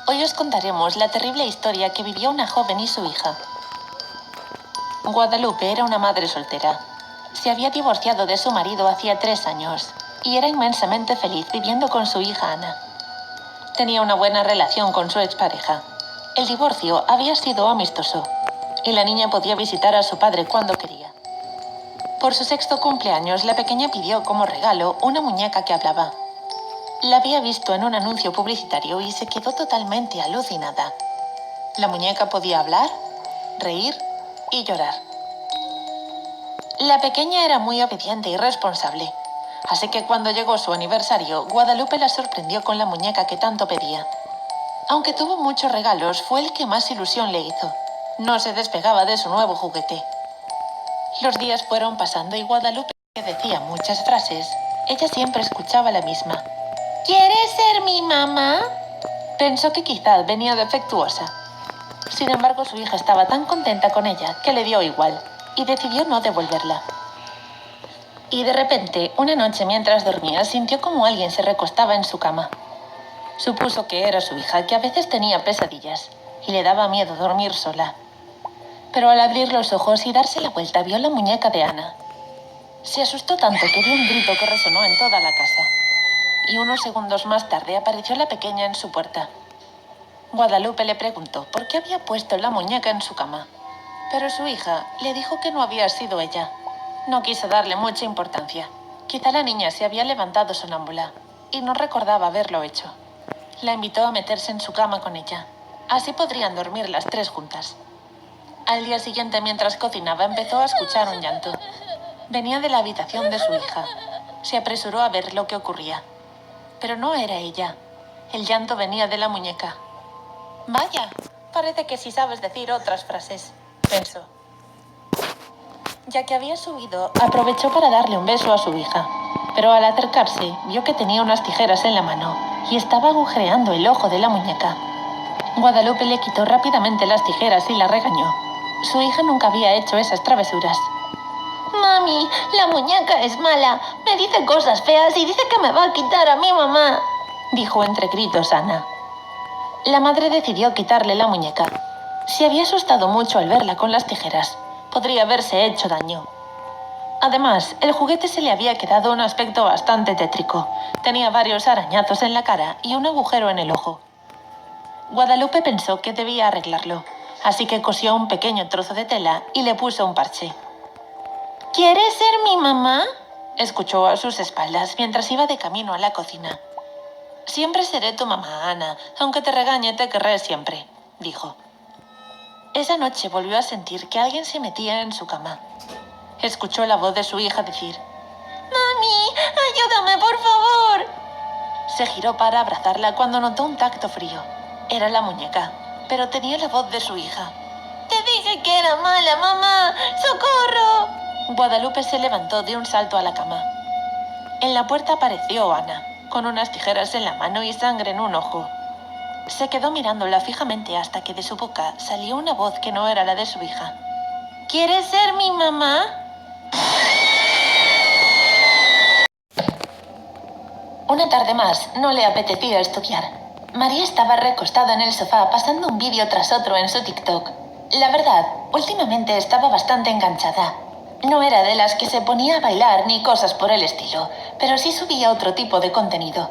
Hoy os contaremos la terrible historia que vivió una joven y su hija. Guadalupe era una madre soltera. Se había divorciado de su marido hacía 3 años y era inmensamente feliz viviendo con su hija Ana. Tenía una buena relación con su expareja. El divorcio había sido amistoso y la niña podía visitar a su padre cuando quería. Por su 6º cumpleaños, la pequeña pidió como regalo una muñeca que hablaba. La había visto en un anuncio publicitario y se quedó totalmente alucinada. La muñeca podía hablar, reír y llorar. La pequeña era muy obediente y responsable, así que cuando llegó su aniversario, Guadalupe la sorprendió con la muñeca que tanto pedía. Aunque tuvo muchos regalos, fue el que más ilusión le hizo. No se despegaba de su nuevo juguete. Los días fueron pasando y Guadalupe, que decía muchas frases, ella siempre escuchaba la misma. ¿Quieres ser mi mamá? Pensó que quizás venía defectuosa. Sin embargo, su hija estaba tan contenta con ella que le dio igual y decidió no devolverla. Y de repente, una noche mientras dormía, sintió como alguien se recostaba en su cama. Supuso que era su hija, que a veces tenía pesadillas y le daba miedo dormir sola. Pero al abrir los ojos y darse la vuelta, vio la muñeca de Ana. Se asustó tanto que dio un grito que resonó en toda la casa. Y unos segundos más tarde apareció la pequeña en su puerta. Guadalupe le preguntó por qué había puesto la muñeca en su cama. Pero su hija le dijo que no había sido ella. No quiso darle mucha importancia. Quizá la niña se había levantado sonámbula y no recordaba haberlo hecho. La invitó a meterse en su cama con ella. Así podrían dormir las 3 juntas. Al día siguiente, mientras cocinaba, empezó a escuchar un llanto. Venía de la habitación de su hija. Se apresuró a ver lo que ocurría. Pero no era ella. El llanto venía de la muñeca. Vaya, parece que sí sabes decir otras frases, pensó. Ya que había subido, aprovechó para darle un beso a su hija. Pero al acercarse, vio que tenía unas tijeras en la mano y estaba agujereando el ojo de la muñeca. Guadalupe le quitó rápidamente las tijeras y la regañó. Su hija nunca había hecho esas travesuras. Mami, la muñeca es mala. Me dice cosas feas y dice que me va a quitar a mi mamá, dijo entre gritos Ana. La madre decidió quitarle la muñeca. Se había asustado mucho al verla con las tijeras. Podría haberse hecho daño. Además, el juguete se le había quedado un aspecto bastante tétrico. Tenía varios arañazos en la cara y un agujero en el ojo. Guadalupe pensó que debía arreglarlo, así que cosió un pequeño trozo de tela y le puso un parche. ¿Quieres ser mi mamá?, escuchó a sus espaldas mientras iba de camino a la cocina. Siempre seré tu mamá, Ana. Aunque te regañe, te querré siempre, dijo. Esa noche volvió a sentir que alguien se metía en su cama. Escuchó la voz de su hija decir: «Mami, ayúdame, por favor». Se giró para abrazarla cuando notó un tacto frío. Era la muñeca, pero tenía la voz de su hija. «Te dije que era mala, mamá. ¡Socorro!». Guadalupe se levantó de un salto a la cama. En la puerta apareció Ana, con unas tijeras en la mano y sangre en un ojo. Se quedó mirándola fijamente hasta que de su boca salió una voz que no era la de su hija. ¿Quieres ser mi mamá? Una tarde más no le apetecía estudiar. María estaba recostada en el sofá pasando un vídeo tras otro en su TikTok. La verdad, últimamente estaba bastante enganchada. No era de las que se ponía a bailar ni cosas por el estilo, pero sí subía otro tipo de contenido.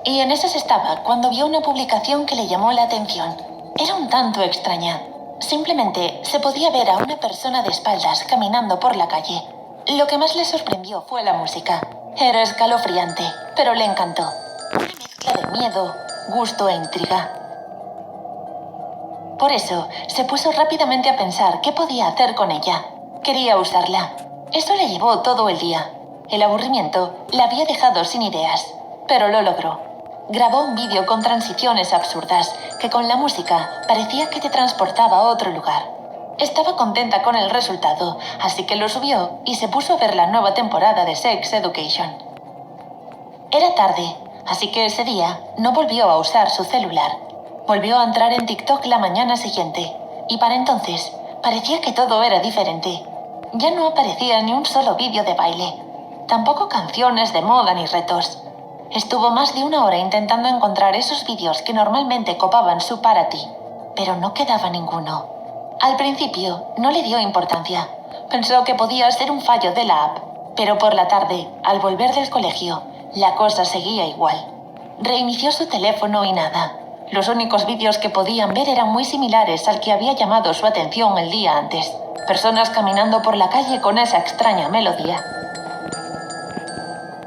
Y en esas estaba cuando vio una publicación que le llamó la atención. Era un tanto extraña. Simplemente se podía ver a una persona de espaldas caminando por la calle. Lo que más le sorprendió fue la música. Era escalofriante, pero le encantó. Una mezcla de miedo, gusto e intriga. Por eso, se puso rápidamente a pensar qué podía hacer con ella. Quería usarla. Eso le llevó todo el día. El aburrimiento la había dejado sin ideas, pero lo logró. Grabó un vídeo con transiciones absurdas que con la música parecía que te transportaba a otro lugar. Estaba contenta con el resultado, así que lo subió y se puso a ver la nueva temporada de Sex Education. Era tarde, así que ese día no volvió a usar su celular. Volvió a entrar en TikTok la mañana siguiente, y para entonces parecía que todo era diferente. Ya no aparecía ni un solo vídeo de baile, tampoco canciones de moda ni retos. Estuvo más de una hora intentando encontrar esos vídeos que normalmente copaban su para ti, pero no quedaba ninguno. Al principio no le dio importancia. Pensó que podía ser un fallo de la app, pero por la tarde, al volver del colegio, la cosa seguía igual. Reinició su teléfono y nada. Los únicos vídeos que podían ver eran muy similares al que había llamado su atención el día antes. Personas caminando por la calle con esa extraña melodía.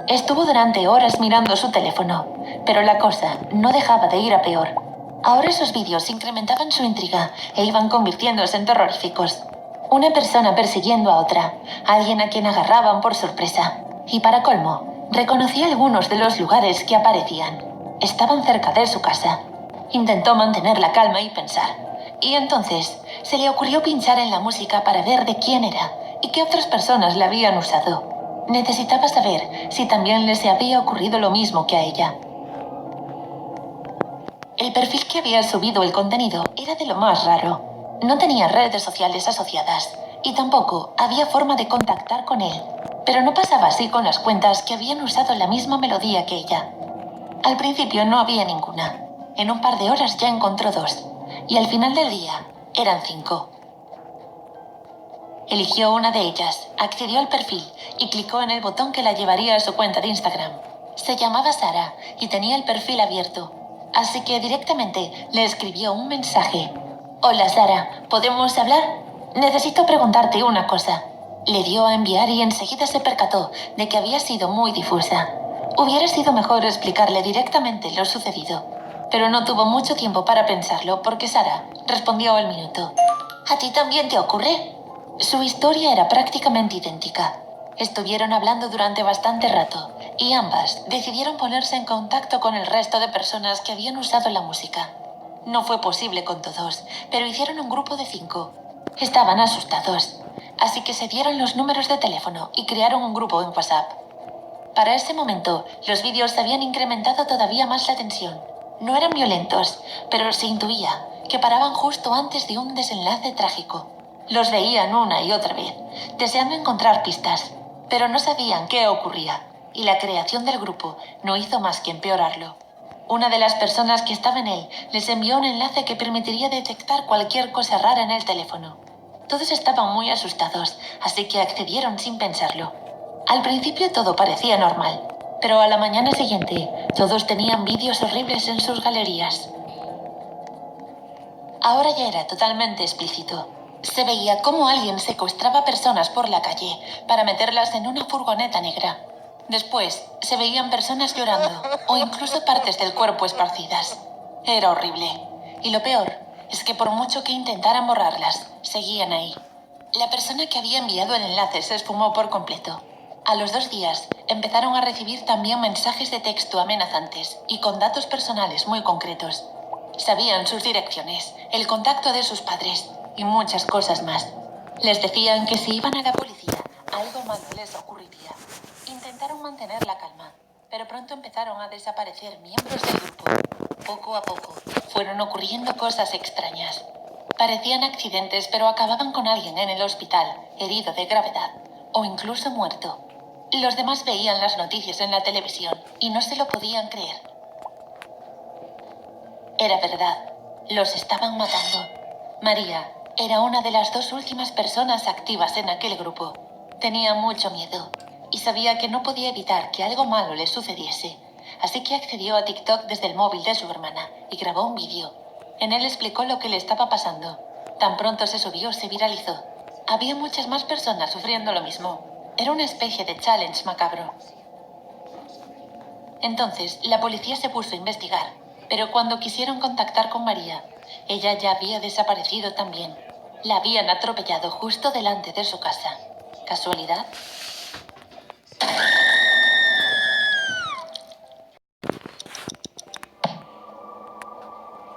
Estuvo durante horas mirando su teléfono, pero la cosa no dejaba de ir a peor. Ahora esos vídeos incrementaban su intriga e iban convirtiéndose en terroríficos. Una persona persiguiendo a otra, alguien a quien agarraban por sorpresa. Y para colmo, reconocía algunos de los lugares que aparecían. Estaban cerca de su casa. Intentó mantener la calma y pensar. Y entonces se le ocurrió pinchar en la música para ver de quién era y qué otras personas la habían usado. Necesitaba saber si también les había ocurrido lo mismo que a ella. El perfil que había subido el contenido era de lo más raro. No tenía redes sociales asociadas y tampoco había forma de contactar con él. Pero no pasaba así con las cuentas que habían usado la misma melodía que ella. Al principio no había ninguna. En un par de horas ya encontró 2. Y al final del día eran 5. Eligió una de ellas, accedió al perfil y clicó en el botón que la llevaría a su cuenta de Instagram. Se llamaba Sara y tenía el perfil abierto. Así que directamente le escribió un mensaje. Hola Sara, ¿podemos hablar? Necesito preguntarte una cosa. Le dio a enviar y enseguida se percató de que había sido muy difusa. Hubiera sido mejor explicarle directamente lo sucedido. Pero no tuvo mucho tiempo para pensarlo porque Sara respondió al minuto. ¿A ti también te ocurre? Su historia era prácticamente idéntica. Estuvieron hablando durante bastante rato y ambas decidieron ponerse en contacto con el resto de personas que habían usado la música. No fue posible con todos, pero hicieron un grupo de 5. Estaban asustados, así que se dieron los números de teléfono y crearon un grupo en WhatsApp. Para ese momento, los vídeos habían incrementado todavía más la tensión. No eran violentos, pero se intuía que paraban justo antes de un desenlace trágico. Los veían una y otra vez, deseando encontrar pistas, pero no sabían qué ocurría, y la creación del grupo no hizo más que empeorarlo. Una de las personas que estaba en él les envió un enlace que permitiría detectar cualquier cosa rara en el teléfono. Todos estaban muy asustados, así que accedieron sin pensarlo. Al principio todo parecía normal, pero a la mañana siguiente todos tenían vídeos horribles en sus galerías. Ahora ya era totalmente explícito. Se veía cómo alguien secuestraba personas por la calle para meterlas en una furgoneta negra. Después se veían personas llorando o incluso partes del cuerpo esparcidas. Era horrible. Y lo peor es que por mucho que intentaran borrarlas, seguían ahí. La persona que había enviado el enlace se esfumó por completo. A los 2 días empezaron a recibir también mensajes de texto amenazantes y con datos personales muy concretos. Sabían sus direcciones, el contacto de sus padres y muchas cosas más. Les decían que si iban a la policía, algo malo les ocurriría. Intentaron mantener la calma, pero pronto empezaron a desaparecer miembros del grupo. Poco a poco, fueron ocurriendo cosas extrañas. Parecían accidentes, pero acababan con alguien en el hospital, herido de gravedad, o incluso muerto. Los demás veían las noticias en la televisión y no se lo podían creer. Era verdad, los estaban matando. María era una de las 2 últimas personas activas en aquel grupo. Tenía mucho miedo y sabía que no podía evitar que algo malo le sucediese. Así que accedió a TikTok desde el móvil de su hermana y grabó un vídeo. En él explicó lo que le estaba pasando. Tan pronto se subió, se viralizó. Había muchas más personas sufriendo lo mismo. Era una especie de challenge macabro. Entonces, la policía se puso a investigar, pero cuando quisieron contactar con María, ella ya había desaparecido también. La habían atropellado justo delante de su casa. ¿Casualidad?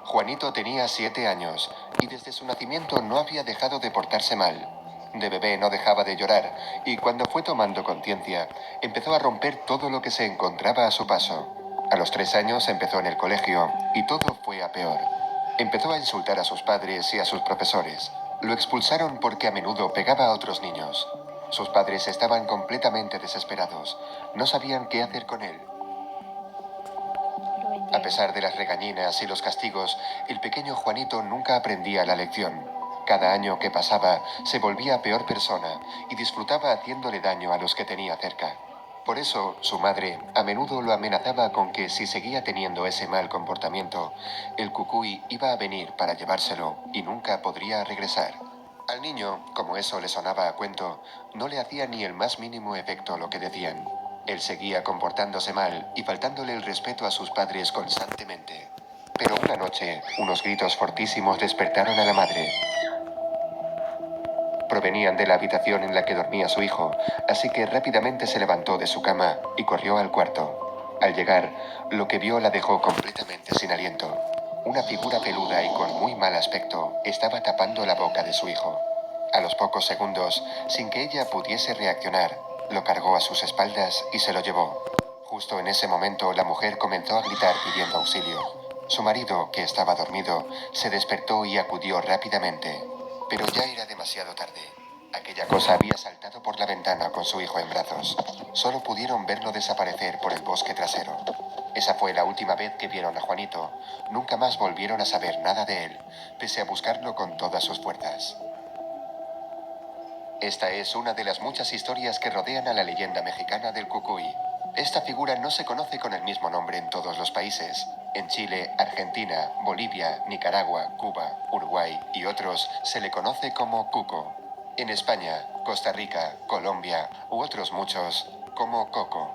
Juanito tenía 7 años y desde su nacimiento no había dejado de portarse mal. De bebé no dejaba de llorar y cuando fue tomando conciencia, empezó a romper todo lo que se encontraba a su paso. A los 3 años empezó en el colegio y todo fue a peor. Empezó a insultar a sus padres y a sus profesores. Lo expulsaron porque a menudo pegaba a otros niños. Sus padres estaban completamente desesperados. No sabían qué hacer con él. A pesar de las regañinas y los castigos, el pequeño Juanito nunca aprendía la lección. Cada año que pasaba se volvía peor persona y disfrutaba haciéndole daño a los que tenía cerca. Por eso, su madre a menudo lo amenazaba con que si seguía teniendo ese mal comportamiento, el cucuy iba a venir para llevárselo y nunca podría regresar. Al niño, como eso le sonaba a cuento, no le hacía ni el más mínimo efecto lo que decían. Él seguía comportándose mal y faltándole el respeto a sus padres constantemente. Pero una noche, unos gritos fortísimos despertaron a la madre. Provenían de la habitación en la que dormía su hijo, así que rápidamente se levantó de su cama y corrió al cuarto. Al llegar, lo que vio la dejó completamente sin aliento. Una figura peluda y con muy mal aspecto estaba tapando la boca de su hijo. A los pocos segundos, sin que ella pudiese reaccionar, lo cargó a sus espaldas y se lo llevó. Justo en ese momento, la mujer comenzó a gritar pidiendo auxilio. Su marido, que estaba dormido, se despertó y acudió rápidamente. Pero ya era demasiado tarde. Aquella cosa había saltado por la ventana con su hijo en brazos. Solo pudieron verlo desaparecer por el bosque trasero. Esa fue la última vez que vieron a Juanito. Nunca más volvieron a saber nada de él, pese a buscarlo con todas sus fuerzas. Esta es una de las muchas historias que rodean a la leyenda mexicana del Cucuy. Esta figura no se conoce con el mismo nombre en todos los países. En Chile, Argentina, Bolivia, Nicaragua, Cuba, Uruguay y otros se le conoce como Cuco. En España, Costa Rica, Colombia u otros muchos como Coco.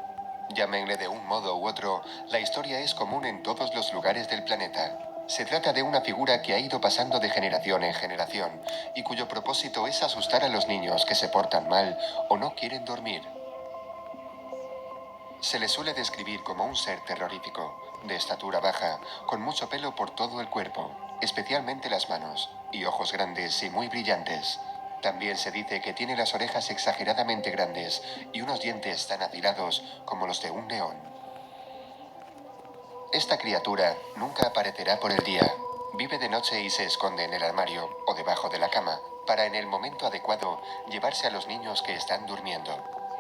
Llámenle de un modo u otro, la historia es común en todos los lugares del planeta. Se trata de una figura que ha ido pasando de generación en generación y cuyo propósito es asustar a los niños que se portan mal o no quieren dormir. Se le suele describir como un ser terrorífico, de estatura baja, con mucho pelo por todo el cuerpo, especialmente las manos, y ojos grandes y muy brillantes. También se dice que tiene las orejas exageradamente grandes y unos dientes tan afilados como los de un león. Esta criatura nunca aparecerá por el día. Vive de noche y se esconde en el armario o debajo de la cama para en el momento adecuado llevarse a los niños que están durmiendo.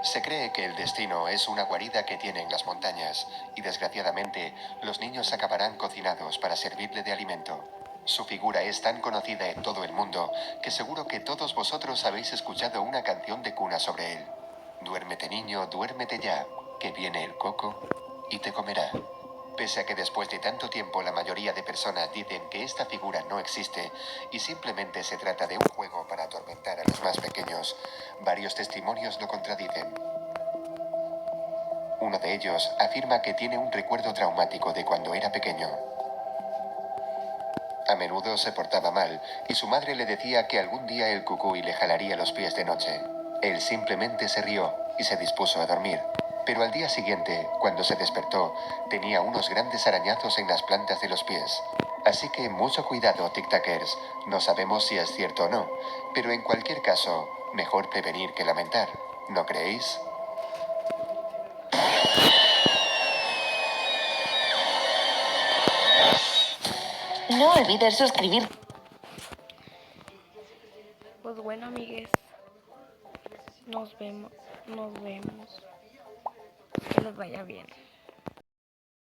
Se cree que el destino es una guarida que tiene en las montañas y desgraciadamente los niños acabarán cocinados para servirle de alimento. Su figura es tan conocida en todo el mundo que seguro que todos vosotros habéis escuchado una canción de cuna sobre él. Duérmete niño, duérmete ya, que viene el coco y te comerá. Pese a que después de tanto tiempo la mayoría de personas dicen que esta figura no existe y simplemente se trata de un juego para atormentar a los más pequeños, varios testimonios lo contradicen. Uno de ellos afirma que tiene un recuerdo traumático de cuando era pequeño. A menudo se portaba mal y su madre le decía que algún día el cucuy le jalaría los pies de noche. Él simplemente se rió y se dispuso a dormir. Pero al día siguiente, cuando se despertó, tenía unos grandes arañazos en las plantas de los pies. Así que mucho cuidado, tic-tackers. No sabemos si es cierto o no, pero en cualquier caso, mejor prevenir que lamentar, ¿no creéis? No olvides suscribirte. Pues bueno, amigues, nos vemos, que les vaya bien.